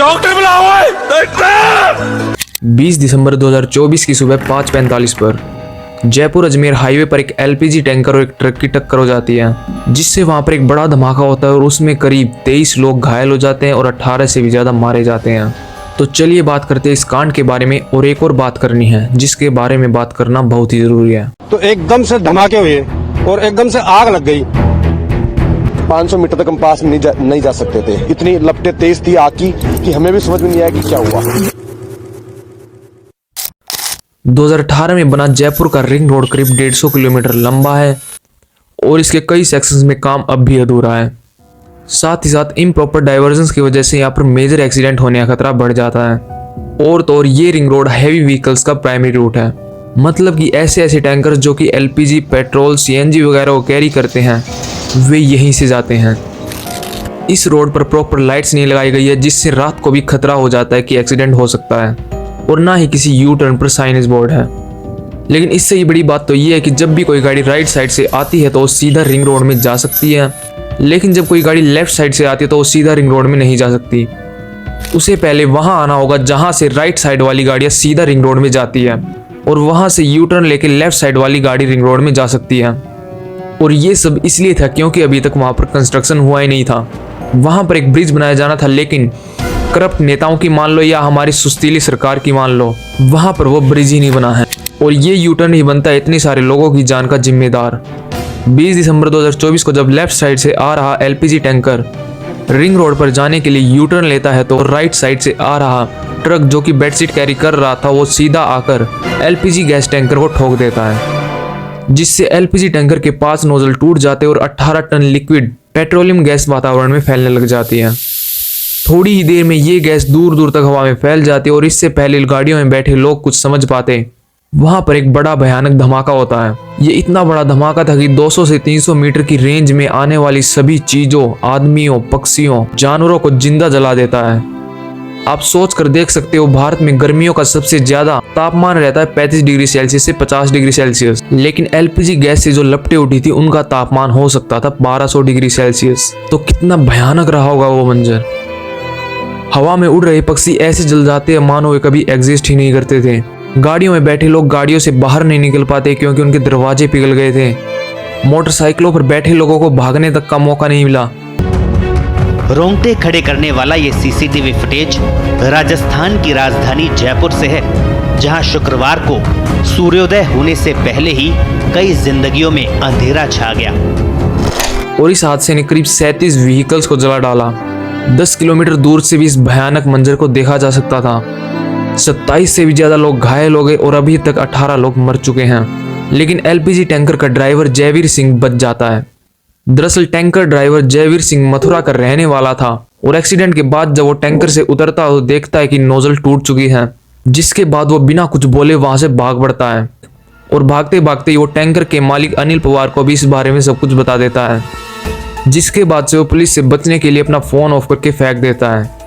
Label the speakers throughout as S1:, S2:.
S1: Doctor बुलाओ।
S2: 20 दिसंबर 2024 की सुबह 5:45 पर जयपुर अजमेर हाईवे पर एक एलपीजी टैंकर और एक ट्रक की टक्कर हो जाती है, जिससे वहां पर एक बड़ा धमाका होता है और उसमें करीब 23 लोग घायल हो जाते हैं और 18 से भी ज्यादा मारे जाते हैं। तो चलिए बात करते हैं इस कांड के बारे में, और एक और बात करनी है जिसके बारे में बात करना बहुत ही जरूरी है।
S3: तो एकदम से धमाके हुए और एकदम से आग लग गई।
S4: 500 मीटर तक हम पास में नहीं जा सकते थे, इतनी लपटें तेज थी आग की कि हमें भी समझ में नहीं आया कि क्या हुआ।
S2: 2018 में बना जयपुर का रिंग रोड करीब 150 किलोमीटर लंबा है और इसके कई सेक्शंस में काम अब भी अधूरा है। साथ ही साथ इम्प्रॉपर डाइवर्जन की वजह से यहाँ पर मेजर एक्सीडेंट होने का खतरा बढ़ जाता है। और तो और ये रिंग रोड हैवी व्हीकल्स का प्राइमरी रूट है, मतलब कि ऐसे ऐसे टैंकर्स जो कि एलपीजी, पेट्रोल, सीएनजी वगैरह को कैरी करते हैं वे यहीं से जाते हैं। इस रोड पर प्रॉपर लाइट्स नहीं लगाई गई है, जिससे रात को भी खतरा हो जाता है कि एक्सीडेंट हो सकता है, और ना ही किसी यू टर्न पर साइनेज बोर्ड है। लेकिन इससे ही बड़ी बात तो ये है कि जब भी कोई गाड़ी राइट साइड से आती है तो वो सीधा रिंग रोड में जा सकती है, लेकिन जब कोई गाड़ी लेफ्ट साइड से आती है तो वो सीधा रिंग रोड में नहीं जा सकती। उसे पहले वहां आना होगा जहां से राइट साइड वाली गाड़ियां सीधा रिंग रोड में जाती है, और वहां से यू टर्न लेके लेफ्ट साइड वाली गाड़ी रिंग रोड में जा सकती है। और ये सब इसलिए था क्योंकि अभी तक वहां पर कंस्ट्रक्शन हुआ ही नहीं था। वहां पर एक ब्रिज बनाया जाना था, लेकिन करप्ट नेताओं की मान लो या हमारी सुस्तीली सरकार की मान लो, वहां पर वो ब्रिज ही नहीं बना है, और ये यू टर्न ही बनता है इतने सारे लोगों की जान का जिम्मेदार। 20 दिसंबर 2024 को जब लेफ्ट साइड से आ रहा एलपीजी टैंकर रिंग रोड पर जाने के लिए यू टर्न लेता है, तो राइट साइड से आ रहा ट्रक जो कि बेडशीट कैरी कर रहा था वो सीधा आकर एलपीजी गैस टैंकर को ठोक देता है, जिससे एलपीजी टैंकर के 5 नोजल टूट जाते और 18 टन लिक्विड पेट्रोलियम गैस वातावरण में फैलने लग जाती है। थोड़ी ही देर में ये गैस दूर दूर तक हवा में फैल जाती है, और इससे पहले गाड़ियों में बैठे लोग कुछ समझ पाते वहां पर एक बड़ा भयानक धमाका होता है। ये इतना बड़ा धमाका था कि 200 से 300 मीटर की रेंज में आने वाली सभी चीजों, आदमियों, पक्षियों, जानवरों को जिंदा जला देता है। आप सोच कर देख सकते हो, भारत में गर्मियों का सबसे ज्यादा तापमान रहता है 35 डिग्री सेल्सियस से 50 डिग्री सेल्सियस, लेकिन एलपीजी गैस से जो लपटें उठी थी उनका तापमान हो सकता था 1200 डिग्री सेल्सियस। तो कितना भयानक रहा होगा वो मंजर। हवा में उड़ रहे पक्षी ऐसे जल जाते हैं मानो वे कभी एग्जिस्ट ही नहीं करते थे। गाड़ियों में बैठे लोग गाड़ियों से बाहर नहीं निकल पाते क्योंकि उनके दरवाजे पिघल गए थे। मोटरसाइकिलों पर बैठे लोगों को भागने तक का मौका नहीं मिला।
S5: रोंगटे खड़े करने वाला ये सीसीटीवी फुटेज राजस्थान की राजधानी जयपुर से है, जहां शुक्रवार को सूर्योदय होने से पहले ही कई जिंदगियों में अंधेरा छा गया।
S2: और इस हादसे ने करीब 37 व्हीकल्स को जला डाला। 10 किलोमीटर दूर से भी इस भयानक मंजर को देखा जा सकता था। 27 से भी ज्यादा लोग घायल हो गए और अभी तक 18 लोग मर चुके हैं, लेकिन एलपीजी टैंकर का ड्राइवर जयवीर सिंह बच जाता है। दरअसल टैंकर ड्राइवर जयवीर सिंह मथुरा का रहने वाला था, और एक्सीडेंट के बाद जब वो टैंकर से उतरता है तो देखता है कि नोजल टूट चुकी है, जिसके बाद वो बिना कुछ बोले वहां से भाग पड़ता है, और भागते भागते ही वो टैंकर के मालिक अनिल पवार को भी इस बारे में सब कुछ बता देता है, जिसके बाद से वो पुलिस से बचने के लिए अपना फोन ऑफ करके फेंक देता है।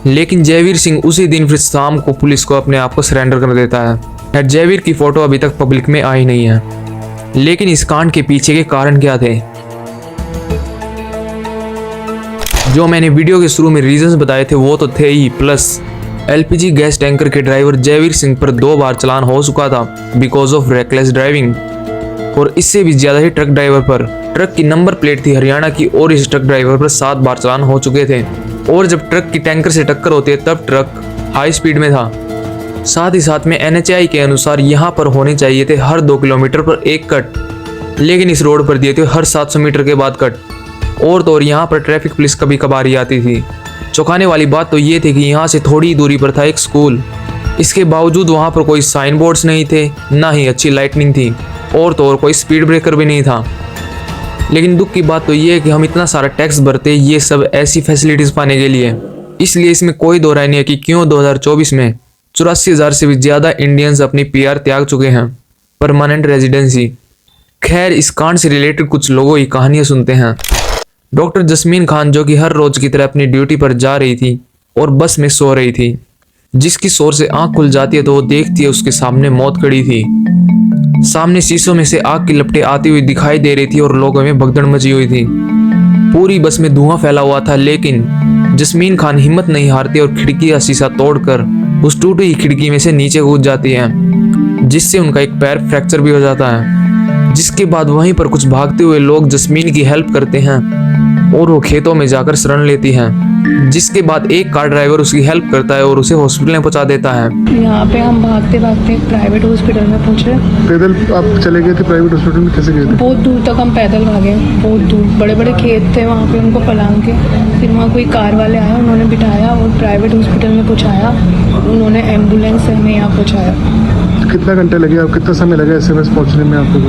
S2: लेकिन जयवीर सिंह उसी दिन फिर शाम को पुलिस को अपने आप को सरेंडर कर देता है। जयवीर की फोटो अभी तक पब्लिक में आई नहीं है, लेकिन इस कांड के पीछे के कारण क्या थे, जो मैंने वीडियो के शुरू में रीजंस बताए थे वो तो थे ही, प्लस एलपीजी गैस टैंकर के ड्राइवर जयवीर सिंह पर 2 बार चालान हो चुका था बिकॉज ऑफ रेकलेस ड्राइविंग, और इससे भी ज्यादा ही ट्रक ड्राइवर पर, ट्रक की नंबर प्लेट थी हरियाणा की और इस ट्रक ड्राइवर पर 7 बार चालान हो चुके थे। और जब ट्रक की टैंकर से टक्कर होती है तब ट्रक हाई स्पीड में था। साथ ही साथ में एनएचएआई के अनुसार यहाँ पर होने चाहिए थे हर 2 किलोमीटर पर एक कट, लेकिन इस रोड पर दिए थे हर 700 मीटर के बाद कट। और तो और यहाँ पर ट्रैफिक पुलिस कभी कभार ही आती थी। चौंकाने वाली बात तो ये थी कि यहाँ से थोड़ी दूरी पर था एक स्कूल, इसके बावजूद वहाँ पर कोई साइन बोर्ड्स नहीं थे, ना ही अच्छी लाइटनिंग थी, और तो और कोई स्पीड ब्रेकर भी नहीं था। लेकिन दुख की बात तो ये है कि हम इतना सारा टैक्स भरते ये सब ऐसी फैसिलिटीज पाने के लिए, इसलिए इसमें कोई दो राय नहीं है कि क्यों 2024 में 84,000 से भी ज्यादा इंडियंस अपनी पीआर त्याग चुके हैं, परमानेंट रेजिडेंसी। खैर, इस कांड से रिलेटेड कुछ लोगों की कहानियां सुनते हैं। डॉक्टर जस्मीन खान, जो कि हर रोज की तरह अपनी ड्यूटी पर जा रही थी और बस में सो रही थी, जिसकी शोर से आंख खुल जाती है तो वो देखती है उसके सामने मौत खड़ी थी। सामने शीशों में से आग की लपटें आती हुई दिखाई दे रही थी और लोगों में भगदड़ मची हुई थी। पूरी बस में धुआं फैला हुआ था, लेकिन जस्मीन खान हिम्मत नहीं हारती और खिड़की का शीशा तोड़कर उस टूटी हुई खिड़की में से नीचे कूद जाती है, जिससे उनका एक पैर फ्रैक्चर भी हो जाता है। जिसके बाद वहीं पर कुछ भागते हुए लोग जस्मीन की हेल्प करते हैं और वो खेतों में जाकर शरण लेती है। जिसके बाद एक कार ड्राइवर उसकी हेल्प करता है और उसे हॉस्पिटल में पहुंचा देता है।
S1: यहाँ पे हम भागते भागते एक प्राइवेट हॉस्पिटल में पहुँचे।
S6: पैदल आप चले गए थे प्राइवेट हॉस्पिटल में, कैसे गए थे?
S1: बहुत दूर तक हम पैदल भागे, बहुत दूर, बड़े बड़े खेत थे वहाँ पे, उनको पलांग के फिर वहाँ कोई कार वाले आए, उन्होंने बिठाया और प्राइवेट हॉस्पिटल में पहुँचाया। उन्होंने एम्बुलेंस से हमें यहाँ पहुँचाया।
S6: कितना घंटे लगे, आप कितना समय लगा SMS पहुंचने में आपको?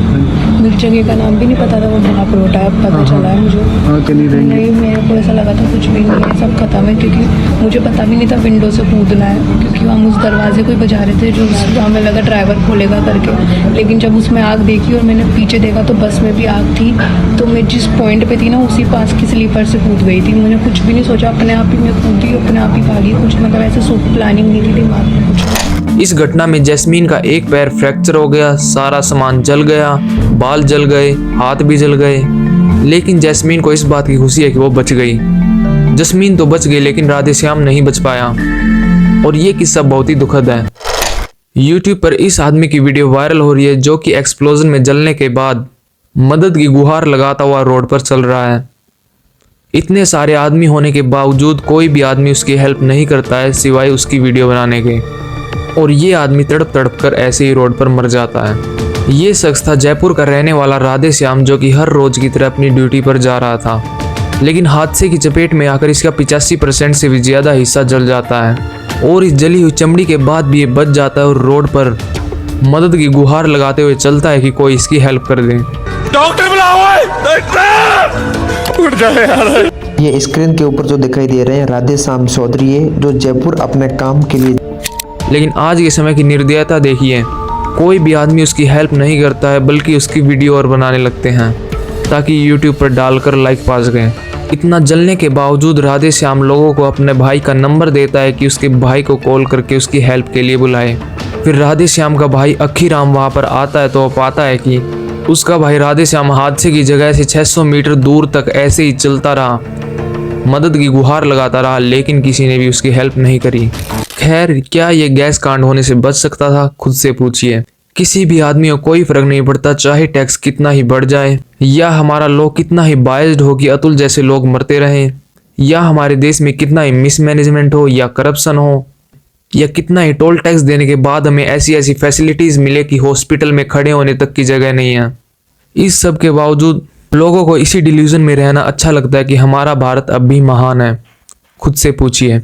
S1: मुझे जगह का नाम भी नहीं पता था, वो महापरोटा है, पता चला है मुझे।
S6: हाँ, कि नहीं रहेंगे?
S1: नहीं, मेरे को ऐसा लगा था कुछ भी नहीं है, सब खत्म है, क्योंकि मुझे पता भी नहीं था विंडो से कूदना है, क्योंकि हम उस दरवाजे को ही बजा रहे थे जो हमें लगा ड्राइवर खोलेगा करके। लेकिन जब उसमें आग देखी और मैंने पीछे देखा तो बस में भी आग थी, तो मैं जिस पॉइंट पे थी ना उसी पास की स्लीपर से कूद गई थी। मैंने कुछ भी नहीं सोचा, अपने आप ही मैं कूदी, अपने आप ही भागी, कुछ मतलब ऐसे प्लानिंग नहीं थी दिमाग में कुछ।
S2: इस घटना में जैस्मीन का एक पैर फ्रैक्चर हो गया, सारा सामान जल गया, बाल जल गए, हाथ भी जल गए। लेकिन जैस्मीन को इस बात की खुशी है कि वो बच गई। जस्मीन तो बच गई लेकिन राधेश्याम नहीं बच पाया और ये किस्सा बहुत ही दुखद है। YouTube पर इस आदमी की वीडियो वायरल हो रही है जो कि एक्सप्लोजन में जलने के बाद मदद की गुहार लगाता हुआ रोड पर चल रहा है। इतने सारे आदमी होने के बावजूद कोई भी आदमी उसकी हेल्प नहीं करता है सिवाय उसकी वीडियो बनाने के, और ये आदमी तड़प तड़प कर ऐसे ही रोड पर मर जाता है। ये शख्स था जयपुर का रहने वाला राधेश्याम, जो कि हर रोज की तरह अपनी ड्यूटी पर जा रहा था। लेकिन हादसे की चपेट में आकर इसका 85% से भी ज्यादा हिस्सा जल जाता है और इस जली हुई चमड़ी के बाद भी ये बच जाता है और रोड पर मदद की गुहार लगाते हुए चलता है कि कोई इसकी हेल्प कर दे।
S3: डॉक्टर बुलाओ, डॉक्टर उठ जाए यार।
S7: ये स्क्रीन के ऊपर जो दिखाई दे रहे हैं राधेश्याम चौधरी है, जो जयपुर अपने काम के लिए।
S2: लेकिन आज के समय की निर्दयता देखिए, कोई भी आदमी उसकी हेल्प नहीं करता है बल्कि उसकी वीडियो और बनाने लगते हैं ताकि YouTube पर डालकर लाइक पा सकें। इतना जलने के बावजूद राधेश्याम लोगों को अपने भाई का नंबर देता है कि उसके भाई को कॉल करके उसकी हेल्प के लिए बुलाए। फिर राधेश्याम का भाई अखीराम वहाँ पर आता है तो वो पाता है कि उसका भाई राधेश्याम हादसे की जगह से 600 मीटर दूर तक ऐसे ही चलता रहा, मदद की गुहार लगाता रहा, लेकिन किसी ने भी उसकी हेल्प नहीं करी। खैर, क्या ये गैस कांड होने से बच सकता था? खुद से पूछिए। किसी भी आदमी को कोई फर्क नहीं पड़ता, चाहे टैक्स कितना ही बढ़ जाए या हमारा लॉ कितना ही बायस्ड हो कि अतुल जैसे लोग मरते रहें, या हमारे देश में कितना ही मिसमैनेजमेंट हो या करप्शन हो, या कितना ही टोल टैक्स देने के बाद हमें ऐसी ऐसी फैसिलिटीज मिले कि हॉस्पिटल में खड़े होने तक की जगह नहीं है। इस सब के बावजूद लोगों को इसी डिल्यूजन में रहना अच्छा लगता है कि हमारा भारत अब भी महान है। खुद से पूछिए।